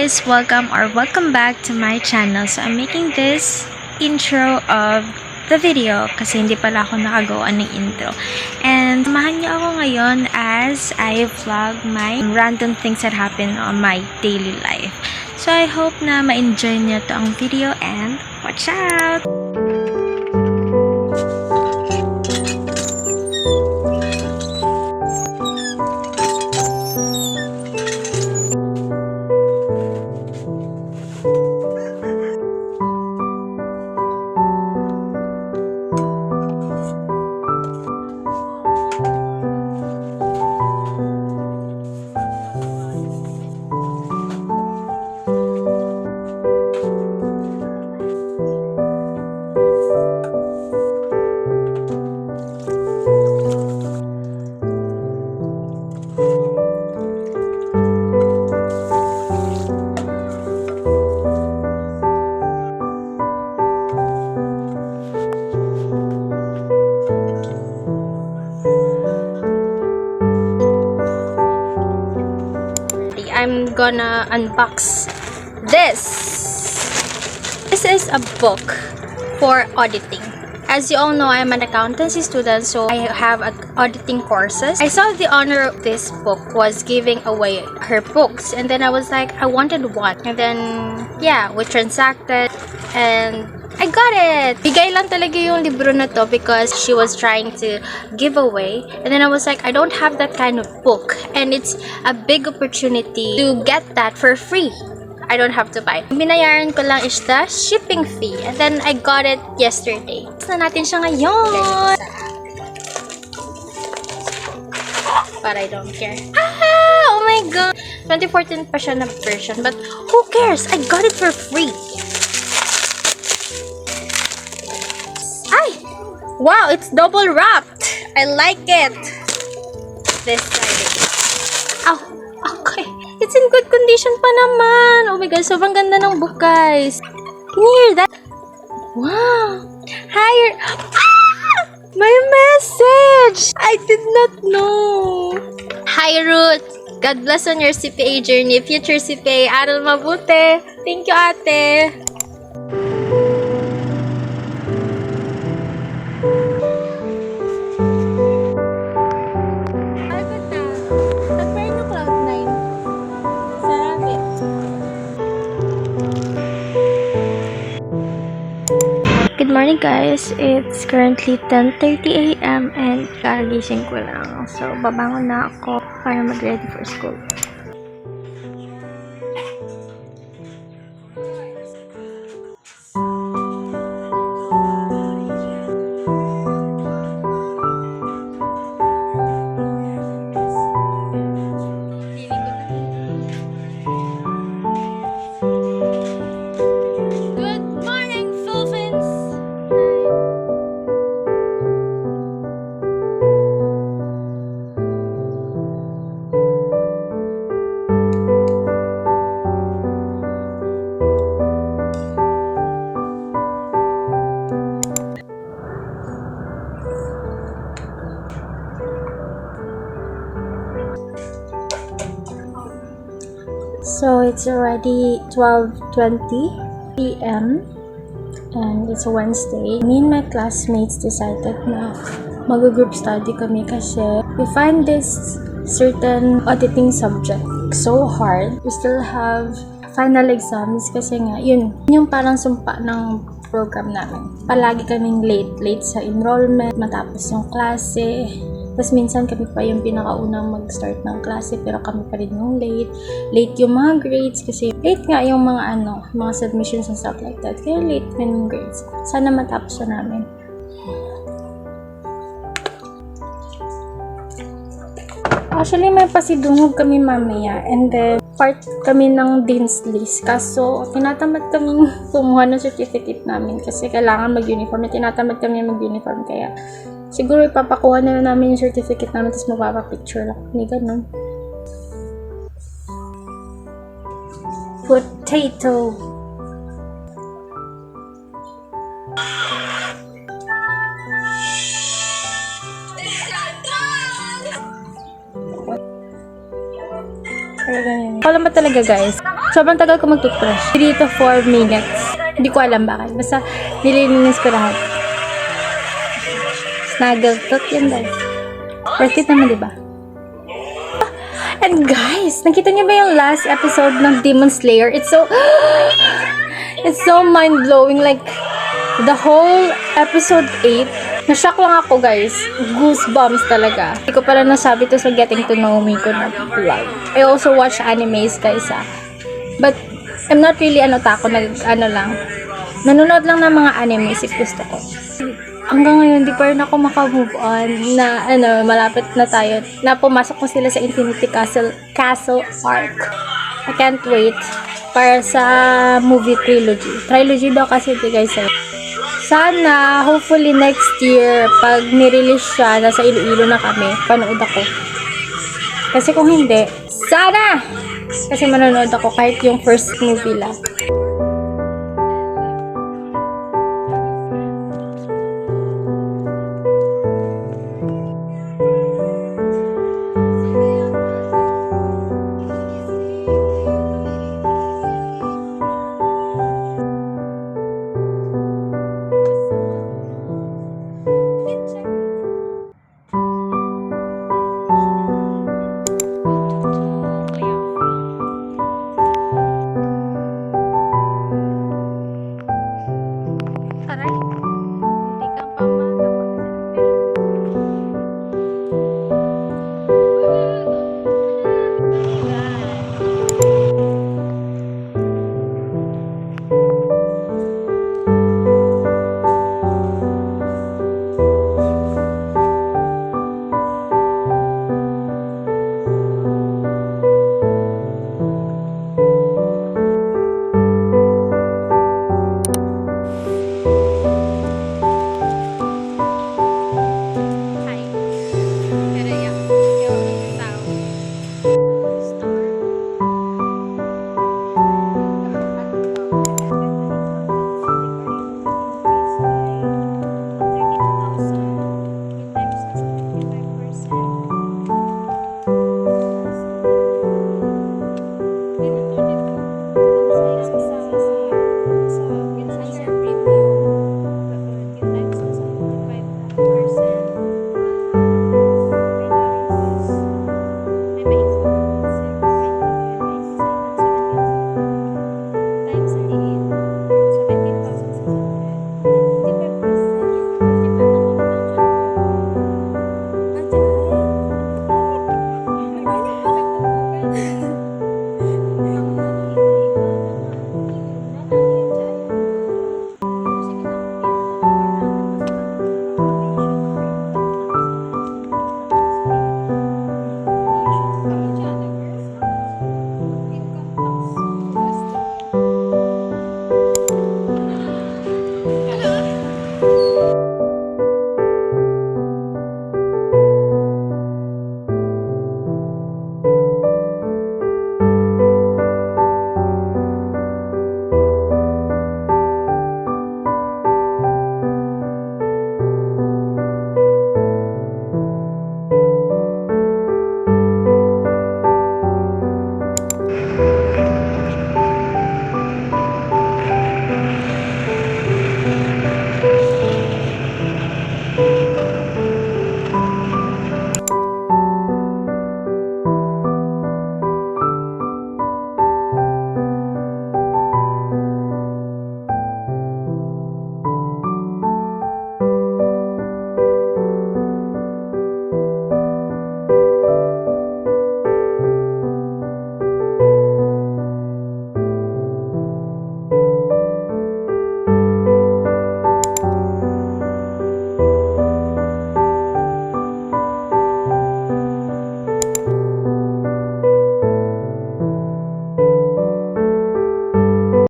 guys, welcome back to my channel. So I'm making this intro of the video kasi hindi pala ako nakagawa ng intro. And samahan niyo ako ngayon as I vlog my random things that happen on my daily life. So I hope na ma-enjoy niyo to ang video and watch out! I'm gonna unbox this. This is a book for auditing. As you all know, I'm an accountancy student, so I have auditing courses. I saw the owner of this book was giving away her books, and then I was like, I wanted one. And then, yeah, we transacted, and I got it! Bigay lang talaga yung libro na to because she was trying to give away. And then I was like, I don't have that kind of book. And it's a big opportunity to get that for free. I don't have to buy. Binayaran ko lang is the shipping fee. And then I got it yesterday. Tapos na natin siya ngayon! But I don't care. Ah! Oh my god! 2014 pa siya na version. But who cares? I got it for free. Wow, it's double wrapped. I like it. This side. Ow, okay. It's in good condition pa naman. Oh my god, sobrang ganda ng book, guys. Can you hear that? Wow. Hi. Ah! My message. I did not know. Hi, Ruth. God bless on your CPA journey. Future CPA, aral mabuti. Thank you, ate. Good morning, guys. It's currently 10:30 a.m. and kagising ko lang. So, babangon na ako para mag-ready for school. So it's already 12:20 p.m. and it's a Wednesday. Me and my classmates decided na mag-group study kami kasi we find this certain auditing subject so hard. We still have final exams kasi nga yun yung parang sumpa ng program namin. Palagi kaming late sa enrollment, matapos yung klase. Tapos minsan kami pa yung pinakaunang mag-start ng klase pero kami pa rin yung late. Late yung mga grades kasi late nga yung mga mga submissions and stuff like that. Kaya late din yung grades. Sana matapos na namin. Actually, may pasidungog kami mamaya and then part kami ng Dean's List. Kaso, tinatamad kami kumuha ng certificate namin kasi kailangan mag-uniform. Tinatamad kami mag-uniform kaya siguro ipapakuha na namin yung certificate namin tapos magpapapicture lang. Hindi ganun. Potato. Pero ganyan. Wala ba talaga, guys? Sobrang tagal ko mag-toothbrush. 3 to 4 minutes. Hindi ko alam bakit. Basta nililinis ko lahat. Snuggle tooth yan, guys. Worth it naman, diba? And guys, nakita niyo ba yung last episode ng Demon Slayer? It's so mind-blowing. Like, the whole episode 8, na-shock lang ako, guys. Goosebumps talaga. Hindi ko pala nasabi to sa Getting to Know Me ko na vlog. I also watch animes, guys, But, I'm not really otaku, nanonood lang ng mga animes if gusto ko. Hanggang ngayon, di pa rin ako maka-move on na, malapit na tayo, na pumasok ko sila sa Infinity Castle arc. I can't wait para sa movie trilogy daw kasi, guys, sana, hopefully next year, pag nirelease siya, nasa Iloilo na kami, panood ako. Kasi kung hindi, sana! Kasi manonood ako kahit yung first movie lang.